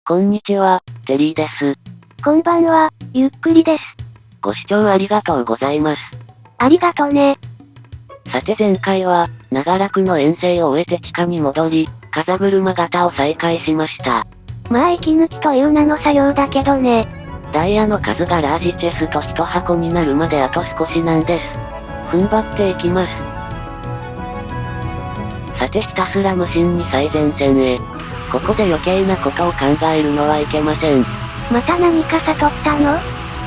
こんにちは、テリーです。こんばんは、ゆっくりです。ご視聴ありがとうございます。ありがとね。さて前回は、長らくの遠征を終えて地下に戻り、風車型を再開しました。まあ息抜きという名の作業だけどね。ダイヤの数がラージチェスト1箱になるまであと少しなんです。踏ん張っていきます。さてひたすら無心に最前線へ。ここで余計なことを考えるのはいけません。また何か悟ったの？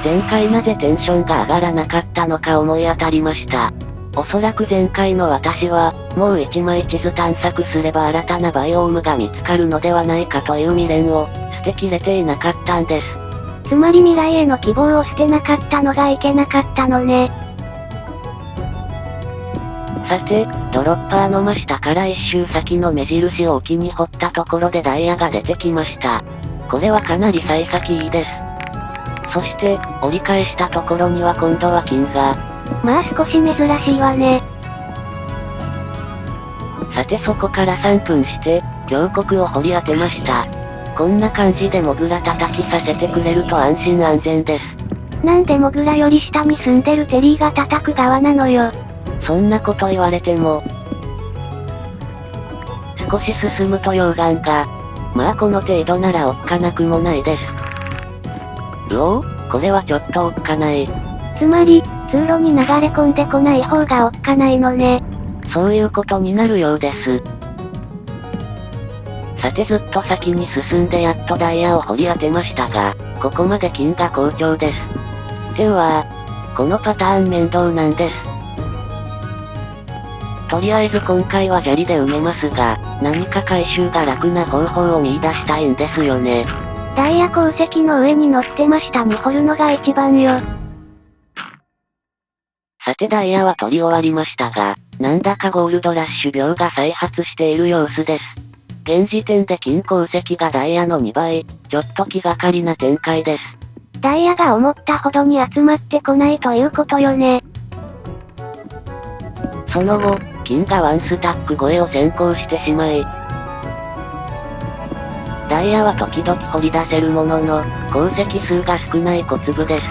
前回なぜテンションが上がらなかったのか思い当たりました。おそらく前回の私は、もう一枚地図探索すれば新たなバイオームが見つかるのではないかという未練を、捨てきれていなかったんです。つまり未来への希望を捨てなかったのがいけなかったのね。さて、ドロッパーの真下から一周先の目印を沖に掘ったところでダイヤが出てきました。これはかなり幸先いいです。そして、折り返したところには今度は金が。まあ少し珍しいわね。さてそこから3分して、峡谷を掘り当てました。こんな感じでモグラ叩きさせてくれると安心安全です。なんでモグラより下に住んでるテリーが叩く側なのよ。そんなこと言われても。少し進むと溶岩が。まあこの程度ならおっかなくもないです。うおー、これはちょっとおっかない。つまり、通路に流れ込んでこない方がおっかないのね。そういうことになるようです。さてずっと先に進んでやっとダイヤを掘り当てましたが、ここまで金が好調です。では、このパターン面倒なんです。とりあえず今回は砂利で埋めますが、何か回収が楽な方法を見出したいんですよね。ダイヤ鉱石の上に乗って真下に掘るのが一番よ。さてダイヤは取り終わりましたが、なんだかゴールドラッシュ病が再発している様子です。現時点で金鉱石がダイヤの2倍、ちょっと気がかりな展開です。ダイヤが思ったほどに集まってこないということよね。その後、金がワンスタック超えを先行してしまい、ダイヤは時々掘り出せるものの、鉱石数が少ない小粒です。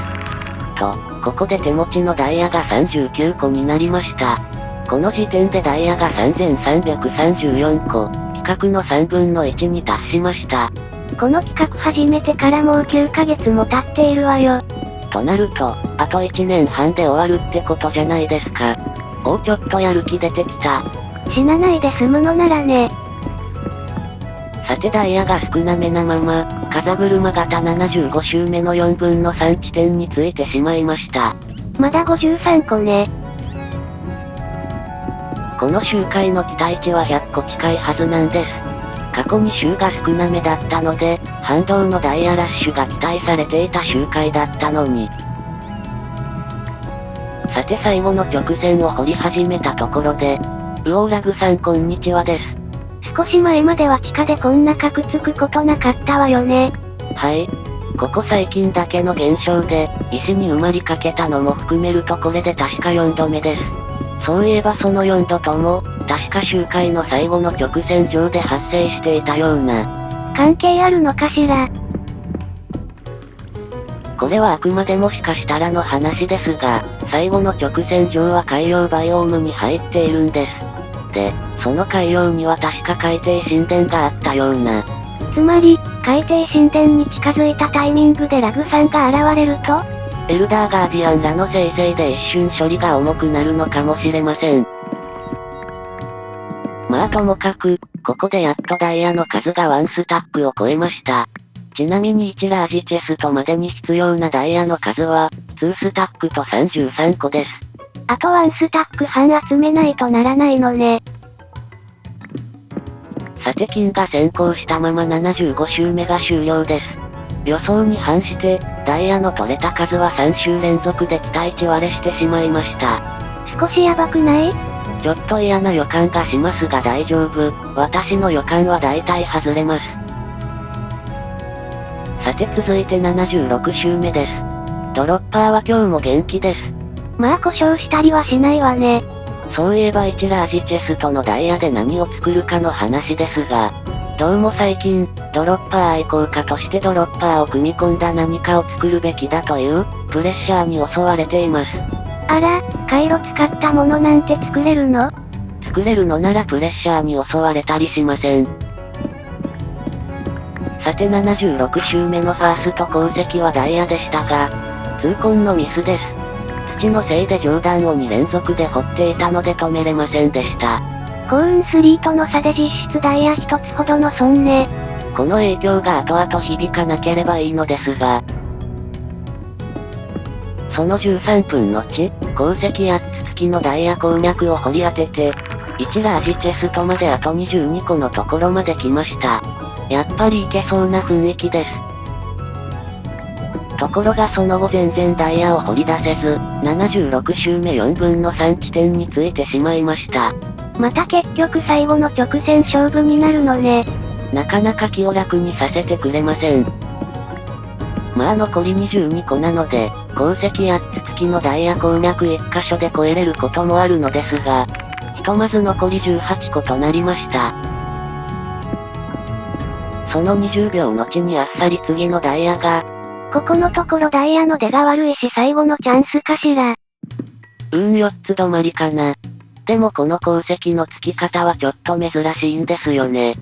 と、ここで手持ちのダイヤが39個になりました。この時点でダイヤが3334個、規格の3分の1に達しました。この企画始めてからもう9ヶ月も経っているわよ。となると、あと1年半で終わるってことじゃないですか。おちょっとやる気出てきた。死なないで済むのならね。さてダイヤが少なめなまま、風車型75周目の4分の3地点についてしまいました。まだ53個ね。この周回の期待値は100個近いはずなんです。過去に周が少なめだったので、反動のダイヤラッシュが期待されていた周回だったのに。さて最後の直線を掘り始めたところで、ウオーラグさんこんにちはです。少し前までは地下でこんなカクつくことなかったわよね。はい。ここ最近だけの現象で、石に埋まりかけたのも含めるとこれで確か4度目です。そういえばその4度とも、確か周回の最後の直線上で発生していたような。関係あるのかしら。これはあくまでもしかしたらの話ですが、最後の直線上は海洋バイオームに入っているんです。で、その海洋には確か海底神殿があったような。つまり、海底神殿に近づいたタイミングでラグさんが現れると？エルダーガーディアンらの生成で一瞬処理が重くなるのかもしれません。まあともかく、ここでやっとダイヤの数がワンスタックを超えました。ちなみに1ラージチェストまでに必要なダイヤの数は、2スタックと33個です。あと1スタック半集めないとならないのね。さて金が先行したまま75周目が終了です。予想に反して、ダイヤの取れた数は3週連続で期待値割れしてしまいました。少しやばくない？ちょっと嫌な予感がしますが大丈夫。私の予感は大体外れます。さて続いて76周目です。ドロッパーは今日も元気です。まあ故障したりはしないわね。そういえば1ラージチェストのダイヤで何を作るかの話ですが、どうも最近、ドロッパー愛好家としてドロッパーを組み込んだ何かを作るべきだという、プレッシャーに襲われています。あら、回路使ったものなんて作れるの？作れるのならプレッシャーに襲われたりしません。さて76周目のファースト鉱石はダイヤでしたが、痛恨のミスです。土のせいで上段を2連続で掘っていたので止めれませんでした。幸運3との差で実質ダイヤ1つほどの損ね。この影響が後々響かなければいいのですが、その13分後、鉱石8つ付きのダイヤ鉱脈を掘り当てて、1ラージチェストまであと22個のところまで来ました。やっぱりいけそうな雰囲気です。ところがその後全然ダイヤを掘り出せず、76周目4分の3地点についてしまいました。また結局最後の直線勝負になるのね。なかなか気を楽にさせてくれません。まあ残り22個なので、鉱石8つ付きのダイヤ鉱脈1箇所で超えれることもあるのですが、ひとまず残り18個となりました。その20秒後にあっさり次のダイヤが、ここのところダイヤの出が悪いし最後のチャンスかしら。4つ止まりかな。でもこの鉱石の付き方はちょっと珍しいんですよね。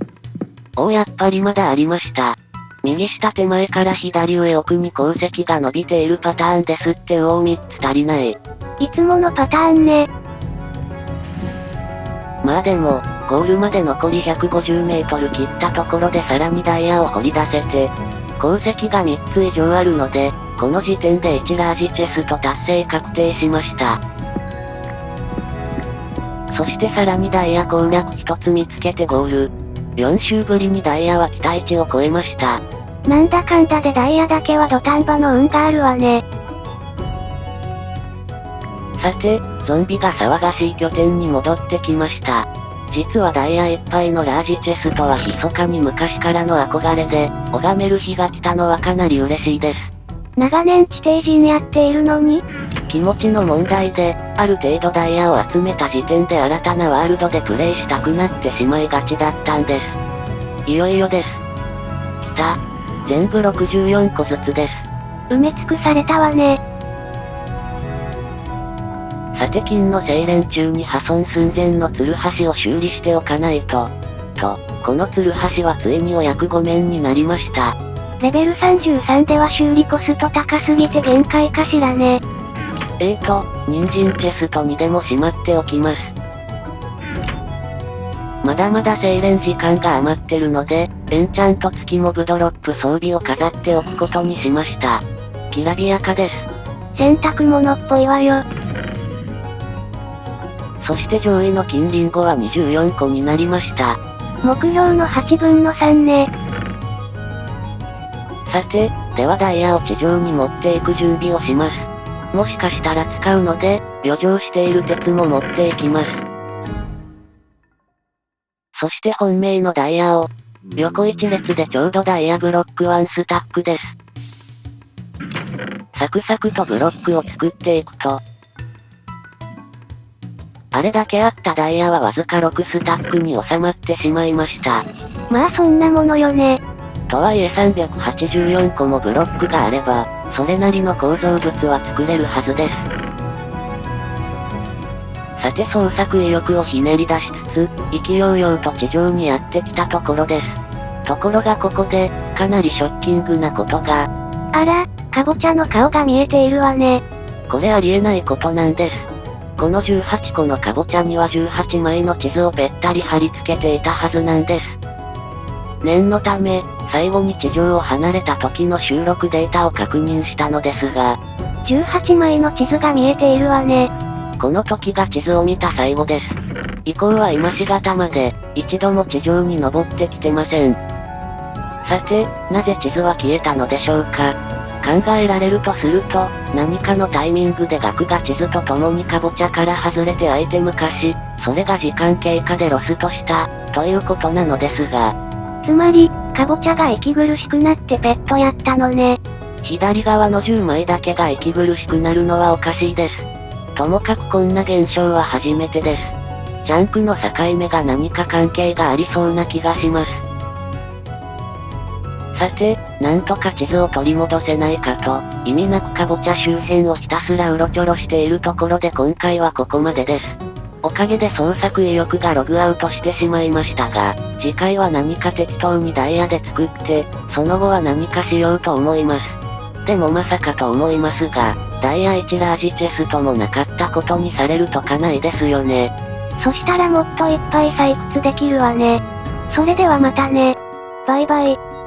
やっぱりまだありました。右下手前から左上奥に鉱石が伸びているパターンですって3つ足りない。いつものパターンね。まあでも、ゴールまで残り150メートル切ったところでさらにダイヤを掘り出せて、鉱石が3つ以上あるので、この時点で1ラージチェスト達成確定しました。そしてさらにダイヤ鉱脈1つ見つけてゴール。4週ぶりにダイヤは期待値を超えました。なんだかんだでダイヤだけは土壇場の運があるわね。さて、ゾンビが騒がしい拠点に戻ってきました。実はダイヤいっぱいのラージチェストは密かに昔からの憧れで、拝める日が来たのはかなり嬉しいです。長年地底人やっているのに？気持ちの問題で、ある程度ダイヤを集めた時点で新たなワールドでプレイしたくなってしまいがちだったんです。いよいよです。来た。全部64個ずつです。埋め尽くされたわね。さて金の精錬中に破損寸前のツルハシを修理しておかないと。このツルハシはついにお役御免になりました。レベル33では修理コスト高すぎて限界かしらね。人参チェストにでもしまっておきます。まだまだ精錬時間が余ってるので、エンチャント付きモブドロップ装備を飾っておくことにしました。きらびやかです。洗濯物っぽいわよ。そして上位の金リンゴは24個になりました。目標の8分の3ね。さて、ではダイヤを地上に持っていく準備をします。もしかしたら使うので、余剰している鉄も持っていきます。そして本命のダイヤを、横一列でちょうどダイヤブロック1スタックです。サクサクとブロックを作っていくと、あれだけあったダイヤはわずか6スタックに収まってしまいました。まあそんなものよね。とはいえ384個もブロックがあれば、それなりの構造物は作れるはずです。さて創作意欲をひねり出しつつ、意気揚々と地上にやってきたところです。ところがここで、かなりショッキングなことが。あら、カボチャの顔が見えているわね。これありえないことなんです。この18個のカボチャには18枚の地図をべったり貼り付けていたはずなんです。念のため、最後に地上を離れた時の収録データを確認したのですが、18枚の地図が見えているわね。この時が地図を見た最後です。以降は今しがたまで、一度も地上に登ってきてません。さて、なぜ地図は消えたのでしょうか。考えられるとすると、何かのタイミングで額が地図と共にカボチャから外れてアイテム化し、それが時間経過でロストした、ということなのですが。つまり、カボチャが息苦しくなってペットやったのね。左側の10枚だけが息苦しくなるのはおかしいです。ともかくこんな現象は初めてです。チャンクの境目が何か関係がありそうな気がします。さて、なんとか地図を取り戻せないかと、意味なくかぼちゃ周辺をひたすらうろちょろしているところで今回はここまでです。おかげで捜索意欲がログアウトしてしまいましたが、次回は何か適当にダイヤで作って、その後は何かしようと思います。でもまさかと思いますが、ダイヤ1ラージチェストもなかったことにされるとかないですよね。そしたらもっといっぱい採掘できるわね。それではまたね。バイバイ。